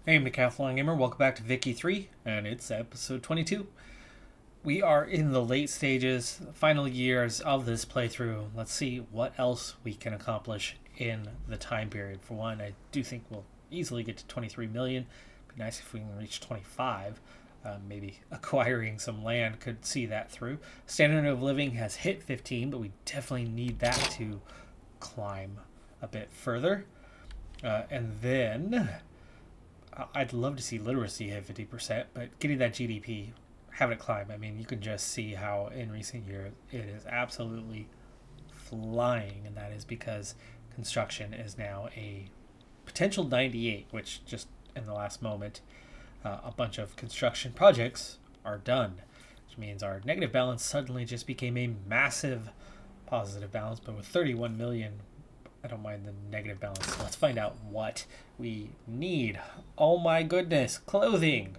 Hey, I'm Decathlon Gamer. Welcome back to Vicky 3, and it's episode 22. We are in the late stages, final years of this playthrough. Let's see what else we can accomplish in the time period. For one, I do think we'll easily get to 23 million. It'd be nice if we can reach 25. Maybe acquiring some land could see that through. Standard of living has hit 15, but we definitely need that to climb a bit further. And then I'd love to see literacy hit 50%, but getting that GDP, having it climb, I mean, you can just see how in recent years it is absolutely flying, and that is because construction is now a potential 98, which just in the last moment, a bunch of construction projects are done, which means our negative balance suddenly just became a massive positive balance, but with 31 million, I don't mind the negative balance. So let's find out what we need. Oh my goodness, clothing.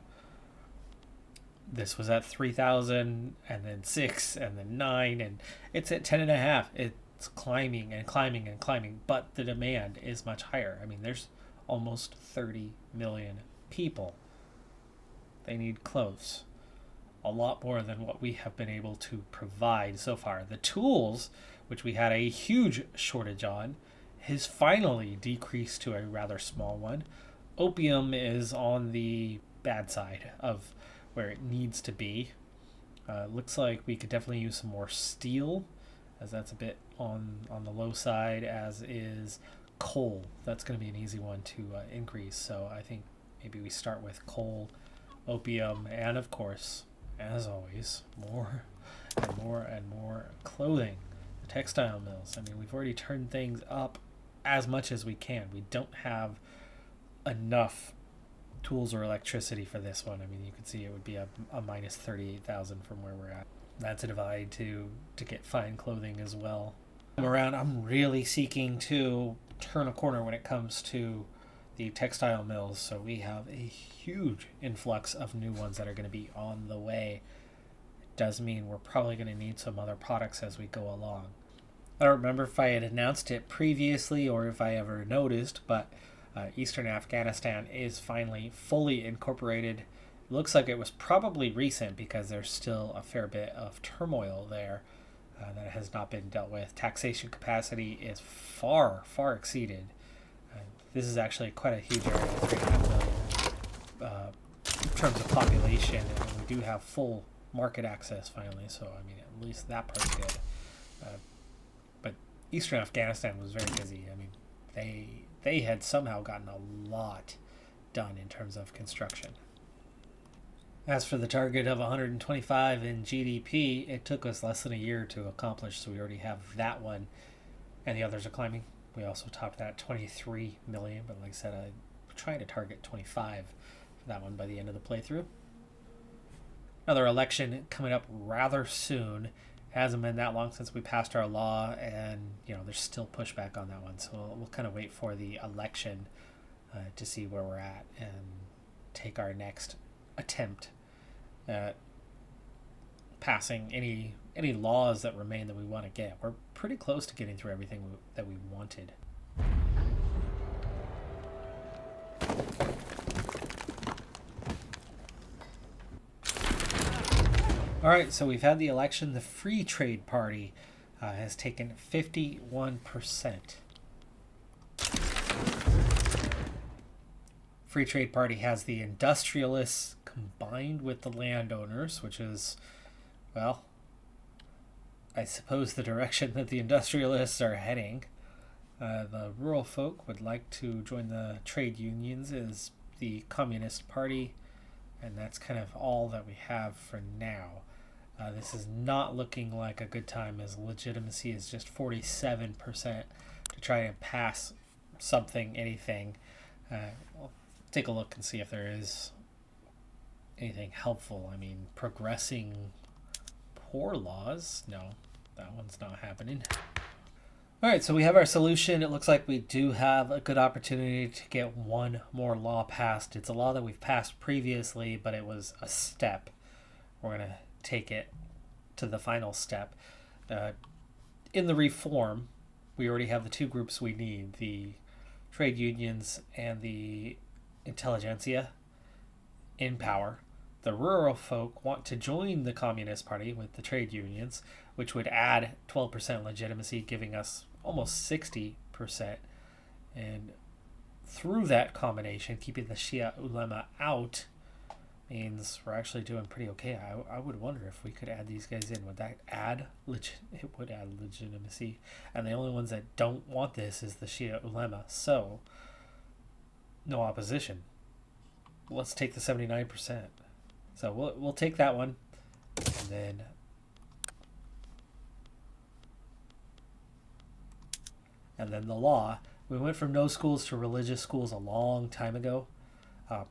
This was at 3,000 and then 6 and then 9 and it's at 10.5. It's climbing and climbing and climbing, but the demand is much higher. I mean, there's almost 30 million people. They need clothes. A lot more than what we have been able to provide so far. The tools, which we had a huge shortage on, has finally decreased to a rather small one. Opium is on the bad side of where it needs to be. Looks like we could definitely use some more steel, as that's a bit on the low side, as is coal. That's going to be an easy one to increase. So I think maybe we start with coal, opium, and of course, as always, more and more and more clothing. The textile mills. I mean, we've already turned things up as much as we can. We don't have enough tools or electricity for this one. I mean, you can see it would be a minus 38,000 from where we're at. That's a divide to get fine clothing as well. I'm really seeking to turn a corner when it comes to the textile mills. So we have a huge influx of new ones that are going to be on the way. It does mean we're probably going to need some other products as we go along. I don't remember if I had announced it previously or if I ever noticed, but Eastern Afghanistan is finally fully incorporated. It looks like it was probably recent because there's still a fair bit of turmoil there that has not been dealt with. Taxation capacity is far, far exceeded. This is actually quite a huge area, 3.5 million in terms of population, and we do have full market access finally, so I mean, at least that part's good. But Eastern Afghanistan was very busy. I mean, they had somehow gotten a lot done in terms of construction. As for the target of 125 in GDP, it took us less than a year to accomplish, so we already have that one, and the others are climbing. We also topped that 23 million, but like I said, I'm trying to target 25 for that one by the end of the playthrough. Another election coming up rather soon. Hasn't been that long since we passed our law, and there's still pushback on that one, so we'll kind of wait for the election to see where we're at and take our next attempt at passing any laws that remain that we want to get. We're pretty close to getting through everything that we wanted. All right, so we've had the election. The Free Trade Party has taken 51%. Free Trade Party has the industrialists combined with the landowners, which is, well, I suppose the direction that the industrialists are heading. The rural folk would like to join the trade unions as the Communist Party, and that's kind of all that we have for now. This is not looking like a good time, as legitimacy is just 47% to try and pass something, anything. I'll take a look and see if there is anything helpful. I mean, progressing poor laws? No, that one's not happening. All right, so we have our solution. It looks like we do have a good opportunity to get one more law passed. It's a law that we've passed previously, but it was a step. We're going to take it to the final step. In the reform, we already have the two groups we need, the trade unions and the intelligentsia in power. The rural folk want to join the Communist Party with the trade unions, which would add 12% legitimacy, giving us almost 60%. And through that combination, keeping the Shia ulema out means we're actually doing pretty okay. I would wonder if we could add these guys in. Would that add it would add legitimacy. And the only ones that don't want this is the Shia ulema. So no opposition. Let's take the 79%. So we'll take that one. And then the law. We went from no schools to religious schools a long time ago.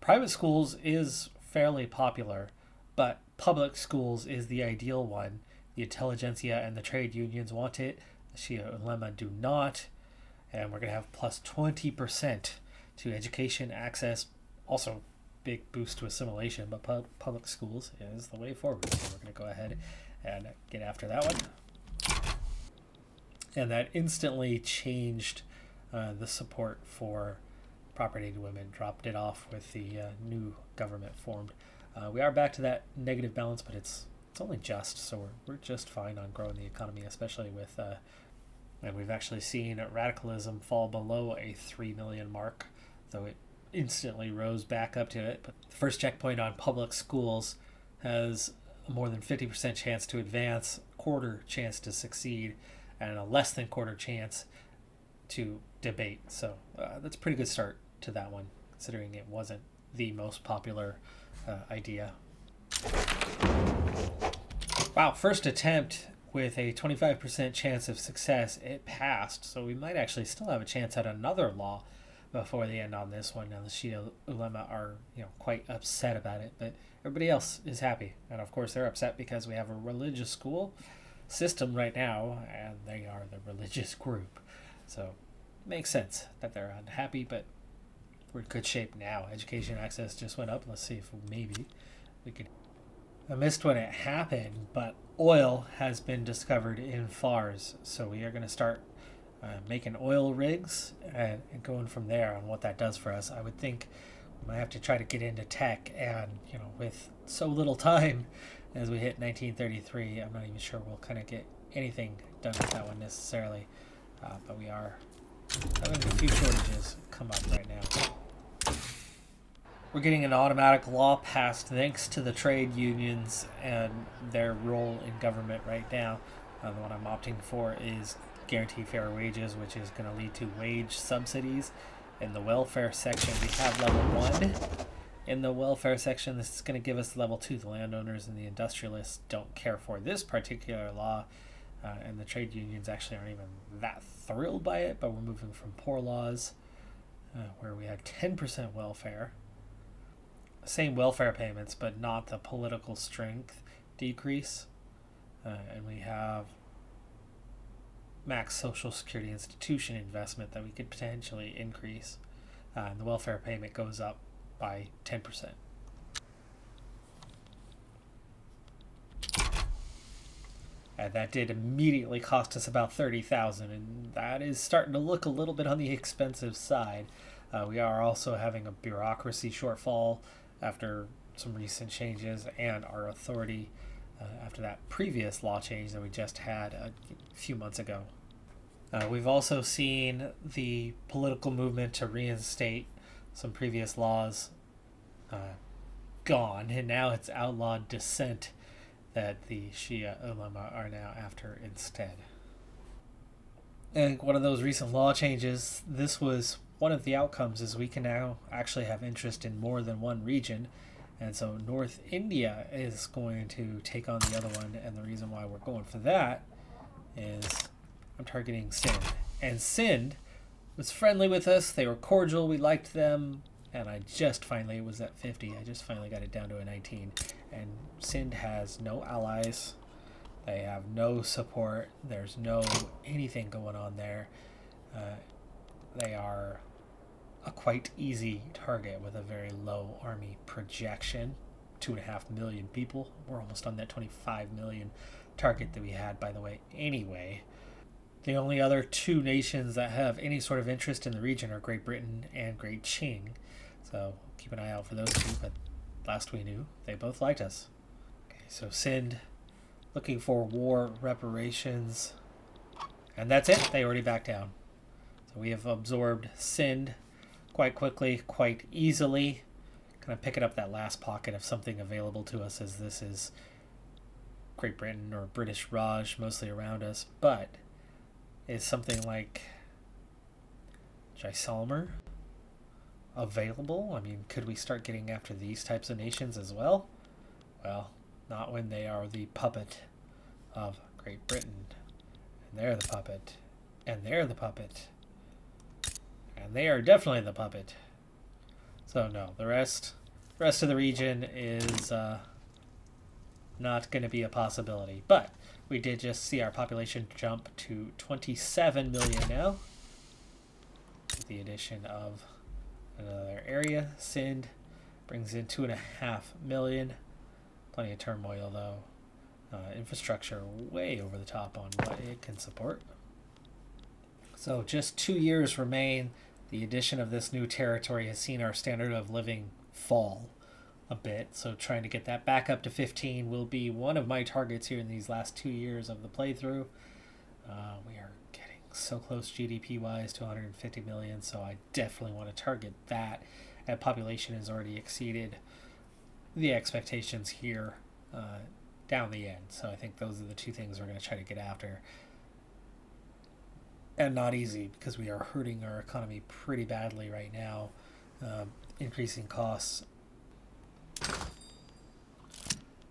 Private schools is fairly popular, but public schools is the ideal one. The intelligentsia and the trade unions want it. The Shia ulema do not. And we're going to have plus 20% to education access. Also, big boost to assimilation, but public schools is the way forward. So we're going to go ahead and get after that one. And that instantly changed the support for property to women, dropped it off with the new government formed. We are back to that negative balance, but it's only just, so we're just fine on growing the economy, especially with, and we've actually seen radicalism fall below a 3 million mark, though it instantly rose back up to it. But the first checkpoint on public schools has a more than 50% chance to advance, quarter chance to succeed, and a less than quarter chance to debate. So that's a pretty good start to that one, considering it wasn't the most popular idea. Wow, first attempt with a 25% chance of success, it passed. So we might actually still have a chance at another law before the end on this one. Now the Shia ulema are quite upset about it, but everybody else is happy. And of course they're upset because we have a religious school system right now, and they are the religious group. So it makes sense that they're unhappy, but we're in good shape now. Education access just went up. Let's see if maybe we could. I missed when it happened, but oil has been discovered in Fars, so we are going to start making oil rigs and going from there on what that does for us. I would think we might have to try to get into tech, and with so little time as we hit 1933, I'm not even sure we'll kind of get anything done with that one necessarily, but we are having a few shortages come up right now. We're getting an automatic law passed thanks to the trade unions and their role in government right now. The one I'm opting for is guarantee fair wages, which is going to lead to wage subsidies. In the welfare section, we have level 1. In the welfare section, this is going to give us level 2. The landowners and the industrialists don't care for this particular law, and the trade unions actually aren't even that thrilled by it, but we're moving from poor laws, where we had 10% welfare, same welfare payments, but not the political strength decrease, and we have max social security institution investment that we could potentially increase, and the welfare payment goes up by 10%. And that did immediately cost us about $30,000, and that is starting to look a little bit on the expensive side. We are also having a bureaucracy shortfall after some recent changes, and our authority after that previous law change that we just had a few months ago. We've also seen the political movement to reinstate some previous laws gone, and now it's outlawed dissent that the Shia ulema are now after instead. And one of those recent law changes, this was one of the outcomes, is we can now actually have interest in more than one region. And so North India is going to take on the other one, and the reason why we're going for that is I'm targeting Sindh. And Sindh was friendly with us, they were cordial, we liked them, and I just finally, it was at 50, I just finally got it down to a 19. And Sindh has no allies, they have no support, there's no anything going on there. They are a quite easy target with a very low army projection, 2.5 million people. We're almost on that 25 million target that we had, by the way, anyway. The only other two nations that have any sort of interest in the region are Great Britain and Great Qing. So keep an eye out for those two, but last we knew, they both liked us. Okay, so Sind looking for war reparations. And that's it. They already backed down. So we have absorbed Sind quite quickly, quite easily. Kind of picking up that last pocket of something available to us, as this is Great Britain or British Raj mostly around us. But is something like Jaisalmer available? I mean, could we start getting after these types of nations as well? Well, not when they are the puppet of Great Britain. And they're the puppet. And they're the puppet. And they are definitely the puppet. So no, the rest of the region is not going to be a possibility. But we did just see our population jump to 27 million now, with the addition of another area. Sind brings in 2.5 million. Plenty of turmoil though. Infrastructure way over the top on what it can support. So just 2 years remain. The addition of this new territory has seen our standard of living fall a bit. So trying to get that back up to 15 will be one of my targets here in these last 2 years of the playthrough. We are getting so close GDP-wise to 150 million, so I definitely want to target that. And population has already exceeded the expectations here down the end. So I think those are the two things we're going to try to get after. And not easy, because we are hurting our economy pretty badly right now. Increasing costs.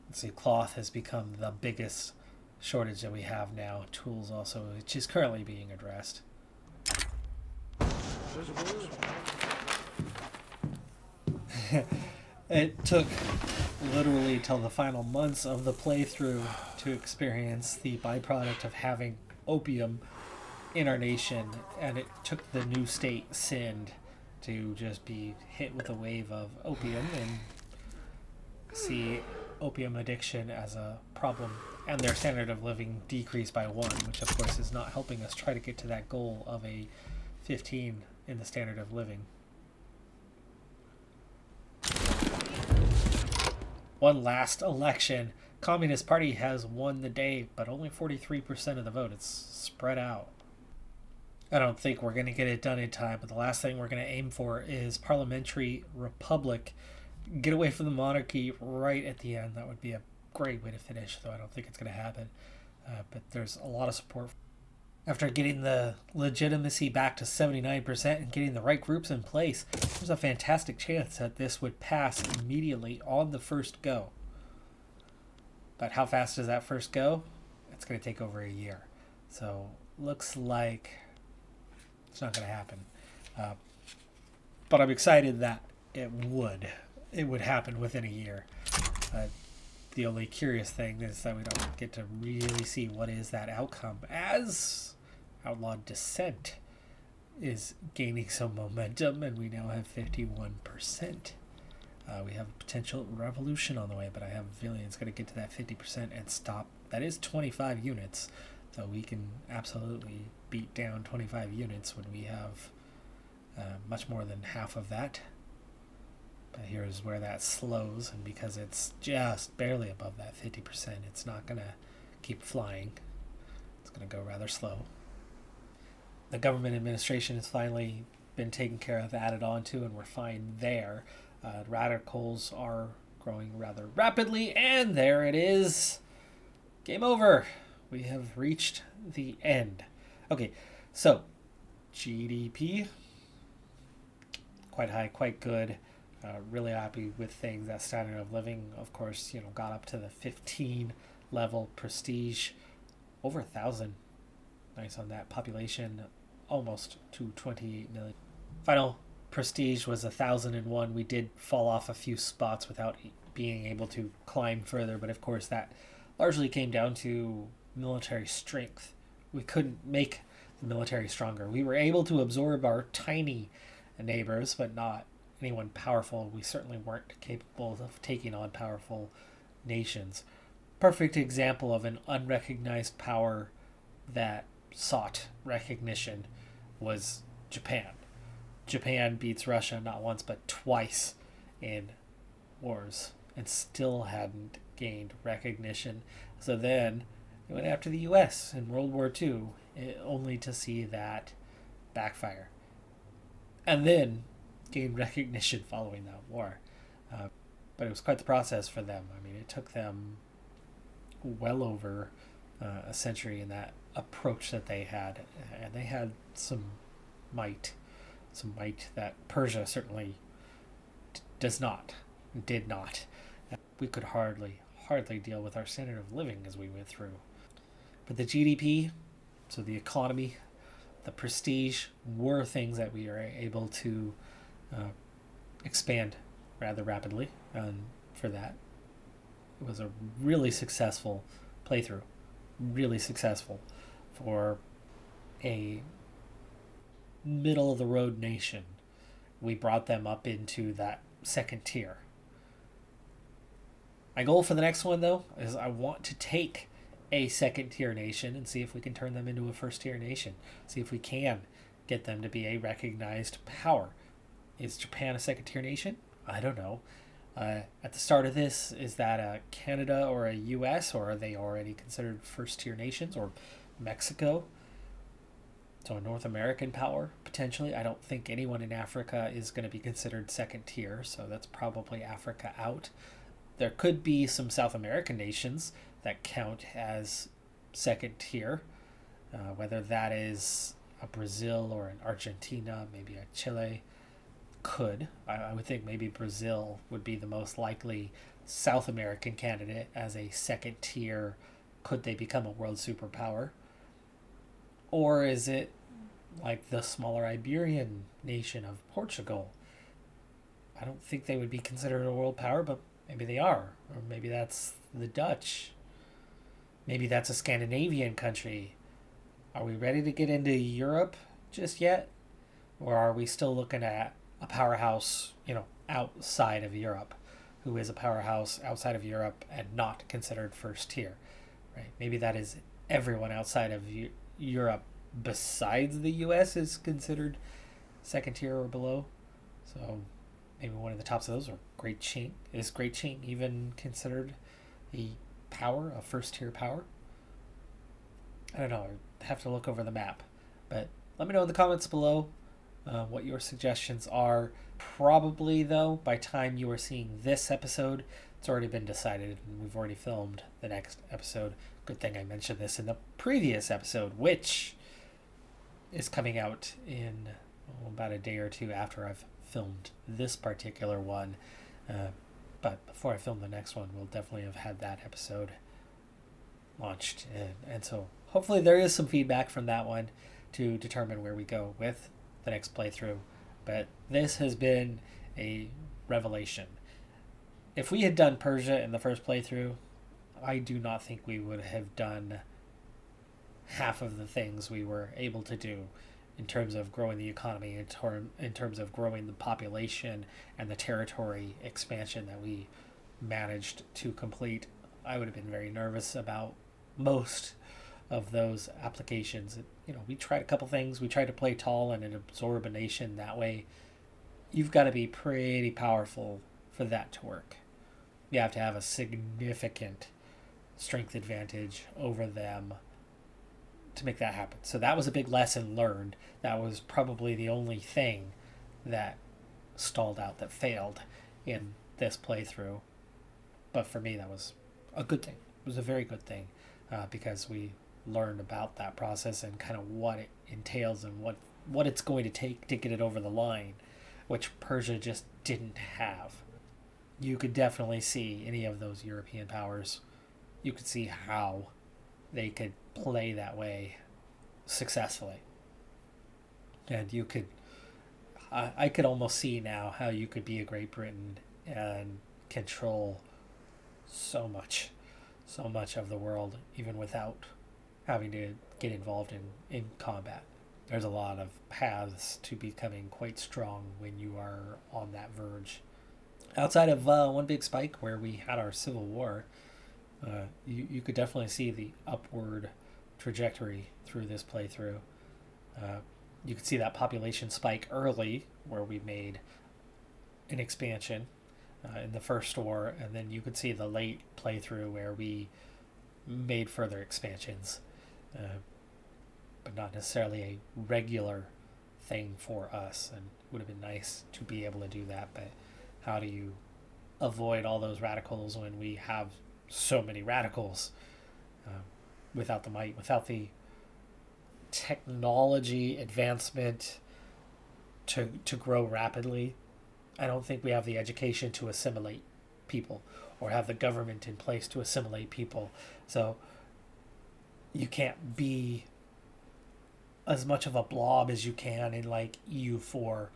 Let's see, cloth has become the biggest shortage that we have now. Tools also, which is currently being addressed. It took literally till the final months of the playthrough to experience the byproduct of having opium in our nation, and it took the new state Sind to just be hit with a wave of opium and see opium addiction as a problem, and their standard of living decrease by 1, which of course is not helping us try to get to that goal of a 15 in the standard of living. One last election. Communist Party has won the day, but only 43% of the vote. It's spread out. I don't think we're going to get it done in time, but the last thing we're going to aim for is parliamentary republic. Get away from the monarchy right at the end. That would be a great way to finish, though I don't think it's going to happen. But there's a lot of support. After getting the legitimacy back to 79% and getting the right groups in place, there's a fantastic chance that this would pass immediately on the first go. But how fast does that first go? It's going to take over a year. So looks like it's not going to happen. But I'm excited that it would happen within a year. The only curious thing is that we don't get to really see what is that outcome, as outlawed dissent is gaining some momentum, and we now have 51%. We have a potential revolution on the way, but I have a feeling it's going to get to that 50% and stop. That is 25 units, so we can absolutely beat down 25 units when we have much more than half of that. But here's where that slows, and because it's just barely above that 50%, it's not going to keep flying. It's going to go rather slow. The government administration has finally been taken care of, added on to, and we're fine there. Radicals are growing rather rapidly, and there it is. Game over. We have reached the end. Okay, so GDP, quite high, quite good. Really happy with things. That standard of living, of course, got up to the 15 level. Prestige, over 1,000. Nice on that. Population, almost to 28 million. Final prestige was 1,001. We did fall off a few spots without being able to climb further, but of course that largely came down to military strength. We couldn't make the military stronger. We were able to absorb our tiny neighbors, but not anyone powerful. We certainly weren't capable of taking on powerful nations. Perfect example of an unrecognized power that sought recognition was Japan. Japan beats Russia not once but twice in wars and still hadn't gained recognition. So then they went after the US in World War II, only to see that backfire. And then gained recognition following that war. But it was quite the process for them. I mean, it took them well over a century in that approach that they had. And they had some might that Persia certainly did not. We could hardly deal with our standard of living as we went through. But the GDP, so the economy, the prestige, were things that we are able to expand rather rapidly. And for that, it was a really successful playthrough. Really successful for a middle of the road nation. We brought them up into that second tier. My goal for the next one, though, is I want to take a second tier nation and see if we can turn them into a first tier nation. See if we can get them to be a recognized power. Is Japan a second tier nation? I don't know. At the start of this, is that a Canada or a US, or are they already considered first tier nations? Or Mexico? So a North American power, potentially. I don't think anyone in Africa is going to be considered second tier, so that's probably Africa out. There could be some South American nations that count as second tier, whether that is a Brazil or an Argentina, maybe a Chile. I would think maybe Brazil would be the most likely South American candidate as a second tier. Could they become a world superpower? Or is it like the smaller Iberian nation of Portugal? I don't think they would be considered a world power, but maybe they are. Or maybe that's the Dutch. Maybe that's a Scandinavian country. Are we ready to get into Europe just yet? Or are we still looking at a powerhouse, outside of Europe, who is a powerhouse outside of Europe and not considered first tier, right? Maybe that is everyone outside of Europe besides the US is considered second tier or below. So maybe one of the tops of those are Great Qing. Is Great Qing even considered a power, a first tier power? I don't know. I have to look over the map. But let me know in the comments below what your suggestions are. Probably, though, by time you are seeing this episode, it's already been decided and we've already filmed the next episode. Good thing I mentioned this in the previous episode, which is coming out in about a day or two after I've filmed this particular one. But before I film the next one, we'll definitely have had that episode launched. And so hopefully there is some feedback from that one to determine where we go with the next playthrough. But this has been a revelation. If we had done Persia in the first playthrough, I do not think we would have done half of the things we were able to do in terms of growing the economy, in terms of growing the population and the territory expansion that we managed to complete. I would have been very nervous about most of those applications. We tried a couple things. We tried to play tall and absorb a nation that way. You've got to be pretty powerful for that to work. You have to have a significant strength advantage over them to make that happen. So that was a big lesson learned. That was probably the only thing that stalled out, that failed in this playthrough. But for me, that was a good thing. It was a very good thing because we learned about that process and kind of what it entails and what it's going to take to get it over the line, which Persia just didn't have. You could definitely see any of those European powers. You could see how they could play that way successfully. And I could almost see now how you could be a Great Britain and control so much of the world, even without having to get involved in combat. There's a lot of paths to becoming quite strong when you are on that verge. Outside of One Big Spike, where we had our civil war, you could definitely see the upward trajectory through this playthrough. you could see that population spike early where we made an expansion in the first store, and then you could see the late playthrough where we made further expansions, but not necessarily a regular thing for us. And it would have been nice to be able to do that, but how do you avoid all those radicals when we have so many radicals without the might, without the technology advancement to grow rapidly? I don't think we have the education to assimilate people or have the government in place to assimilate people. So you can't be as much of a blob as you can in like EU4,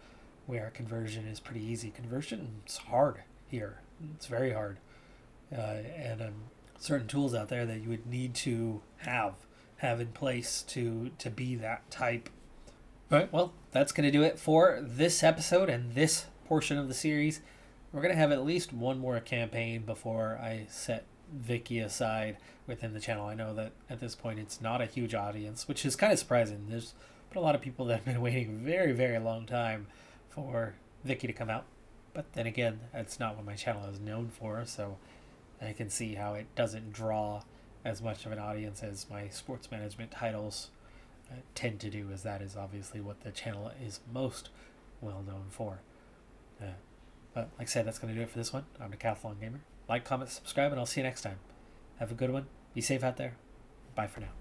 where conversion is pretty easy. Conversion's hard here. It's very hard. And certain tools out there that you would need to have in place to be that type. All right, well, that's going to do it for this episode and this portion of the series. We're going to have at least one more campaign before I set Vicky aside within the channel. I know that at this point it's not a huge audience, which is kind of surprising. There's been a lot of people that have been waiting a very, very long time for Vicky to come out. But then again, that's not what my channel is known for, so I can see how it doesn't draw as much of an audience as my sports management titles tend to do, as that is obviously what the channel is most well known for. But like I said, that's going to do it for this one. I'm Decathlon Gamer. Like, comment, subscribe, and I'll see you next time. Have a good one. Be safe out there. Bye for now.